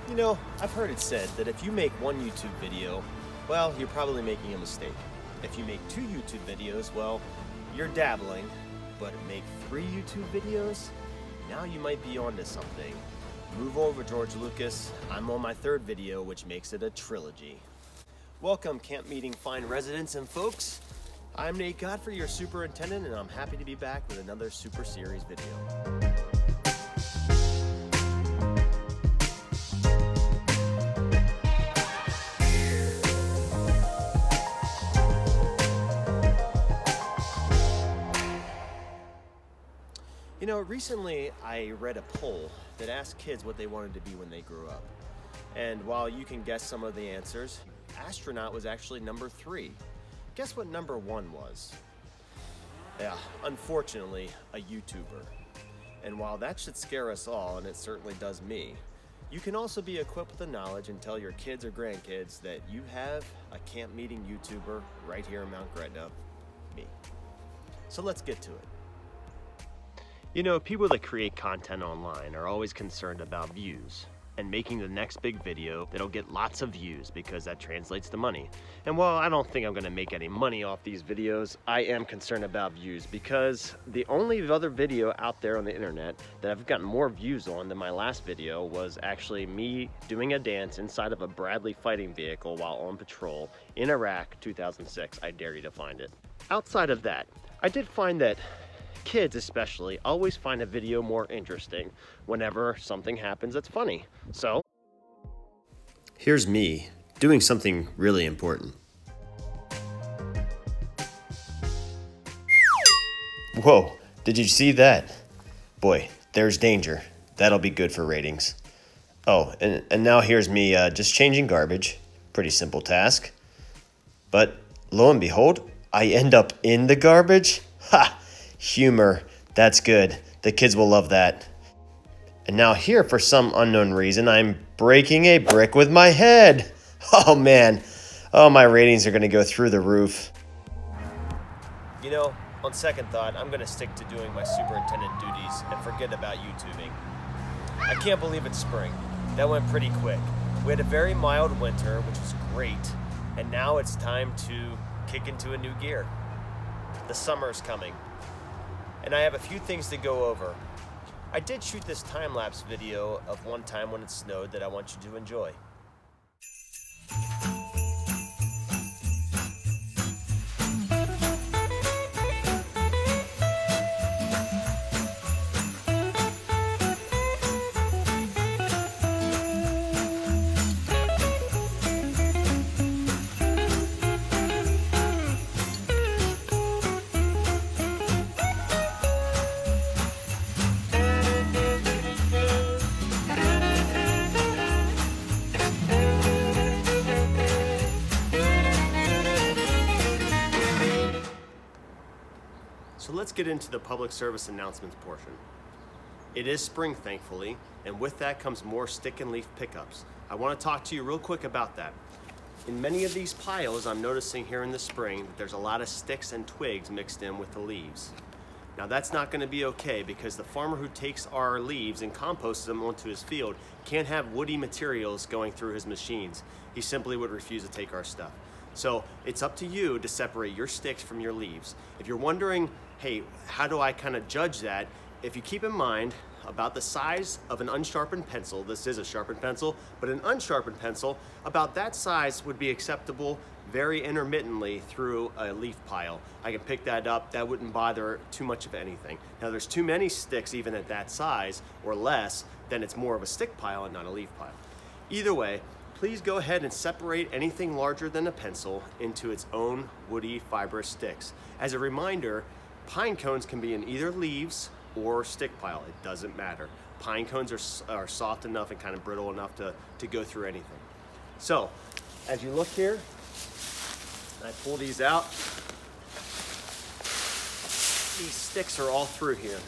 You know, I've heard it said that if you make one YouTube video, well, you're probably making a mistake. If you make 2 YouTube videos, well, you're dabbling. But make 3 YouTube videos? Now you might be onto something. Move over, George Lucas. I'm on my 3rd video, which makes it a trilogy. Welcome, camp meeting fine residents and folks. I'm Nate Godfrey, your superintendent, and I'm happy to be back with another super series video. You know, recently I read a poll that asked kids what they wanted to be when they grew up. And while you can guess some of the answers, astronaut was actually number 3. Guess what number 1 was? Yeah, unfortunately, a YouTuber. And while that should scare us all, and it certainly does me, you can also be equipped with the knowledge and tell your kids or grandkids that you have a camp meeting YouTuber right here in Mount Gretna, me. So let's get to it. You know, people that create content online are always concerned about views and making the next big video that'll get lots of views because that translates to money. And while I don't think I'm gonna make any money off these videos, I am concerned about views because the only other video out there on the internet that I've gotten more views on than my last video was actually me doing a dance inside of a Bradley fighting vehicle while on patrol in Iraq 2006. I dare you to find it. Outside of that, I did find that kids especially always find a video more interesting whenever something happens that's funny. So here's me doing something really important. Whoa, did you see that? Boy, there's danger. That'll be good for ratings. Oh, and now here's me just changing garbage. Pretty simple task. But lo and behold, I end up in the garbage. Ha! Humor, that's good. The kids will love that. And now here, for some unknown reason, I'm breaking a brick with my head. Oh man, oh, my ratings are gonna go through the roof. You know, on second thought, I'm gonna stick to doing my superintendent duties and forget about YouTubing. I can't believe it's spring. That went pretty quick. We had a very mild winter, which was great, and now it's time to kick into a new gear. The summer's coming. And I have a few things to go over. I did shoot this time-lapse video of one time when it snowed that I want you to enjoy. So let's get into the public service announcements portion. It is spring, thankfully, and with that comes more stick and leaf pickups. I want to talk to you real quick about that. In many of these piles, I'm noticing here in the spring that there's a lot of sticks and twigs mixed in with the leaves. Now that's not going to be okay because the farmer who takes our leaves and composts them onto his field can't have woody materials going through his machines. He simply would refuse to take our stuff. So it's up to you to separate your sticks from your leaves. If you're wondering, hey, how do I kind of judge that? If you keep in mind about the size of an unsharpened pencil, this is a sharpened pencil, but an unsharpened pencil, about that size would be acceptable very intermittently through a leaf pile. I can pick that up, that wouldn't bother too much of anything. Now there's too many sticks even at that size or less, then it's more of a stick pile and not a leaf pile. Either way, please go ahead and separate anything larger than a pencil into its own woody fibrous sticks. As a reminder, pine cones can be in either leaves or stick pile. It doesn't matter. Pine cones are soft enough and kind of brittle enough to go through anything. So, as you look here, I pull these out. These sticks are all through here.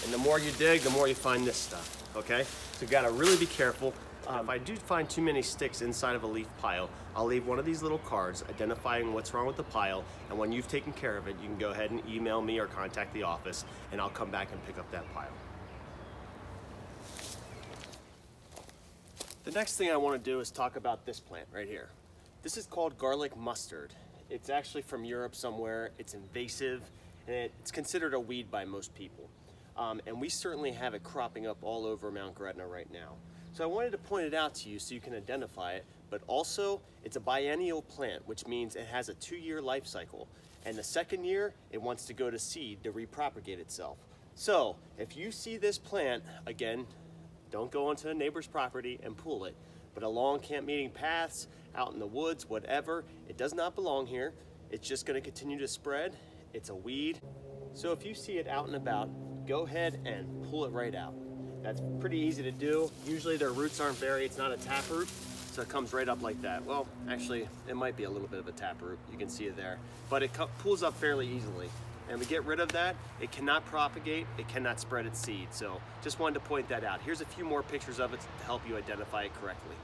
And the more you dig, the more you find this stuff. Okay, so you gotta really be careful. If I do find too many sticks inside of a leaf pile, I'll leave one of these little cards identifying what's wrong with the pile, and when you've taken care of it, you can go ahead and email me or contact the office, and I'll come back and pick up that pile. The next thing I want to do is talk about this plant right here. This is called garlic mustard. It's actually from Europe somewhere. It's invasive, and it's considered a weed by most people. And we certainly have it cropping up all over Mount Gretna right now. So I wanted to point it out to you so you can identify it, but also it's a biennial plant, which means it has a 2-year life cycle. And the second year, it wants to go to seed to repropagate itself. So if you see this plant, again, don't go onto a neighbor's property and pull it, but along camp meeting paths, out in the woods, whatever, it does not belong here. It's just gonna continue to spread. It's a weed. So if you see it out and about, go ahead and pull it right out. That's pretty easy to do. Usually their roots aren't it's not a taproot, so it comes right up like that. Well, actually, it might be a little bit of a taproot. You can see it there, but it pulls up fairly easily. And we get rid of that, it cannot propagate, it cannot spread its seed. So just wanted to point that out. Here's a few more pictures of it to help you identify it correctly.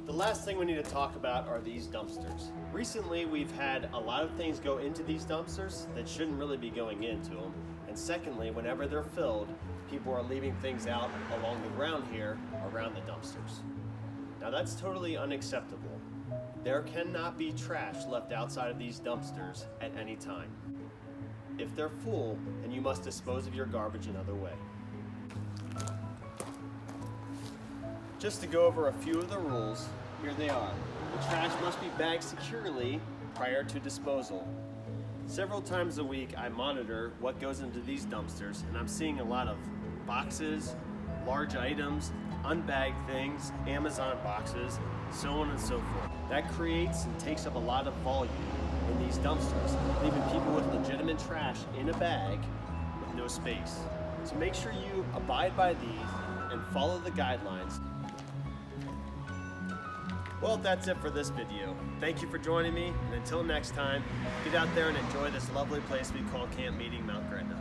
The last thing we need to talk about are these dumpsters. Recently, we've had a lot of things go into these dumpsters that shouldn't really be going into them. And secondly, whenever they're filled, people are leaving things out along the ground here around the dumpsters. Now that's totally unacceptable. There cannot be trash left outside of these dumpsters at any time. If they're full, then you must dispose of your garbage another way. Just to go over a few of the rules, here they are. The trash must be bagged securely prior to disposal. Several times a week I monitor what goes into these dumpsters, and I'm seeing a lot of boxes, large items, unbagged things, Amazon boxes, so on and so forth. That creates and takes up a lot of volume in these dumpsters, leaving people with legitimate trash in a bag with no space. So make sure you abide by these and follow the guidelines. Well, that's it for this video. Thank you for joining me, and until next time, get out there and enjoy this lovely place we call Camp Meeting Mount Gretna.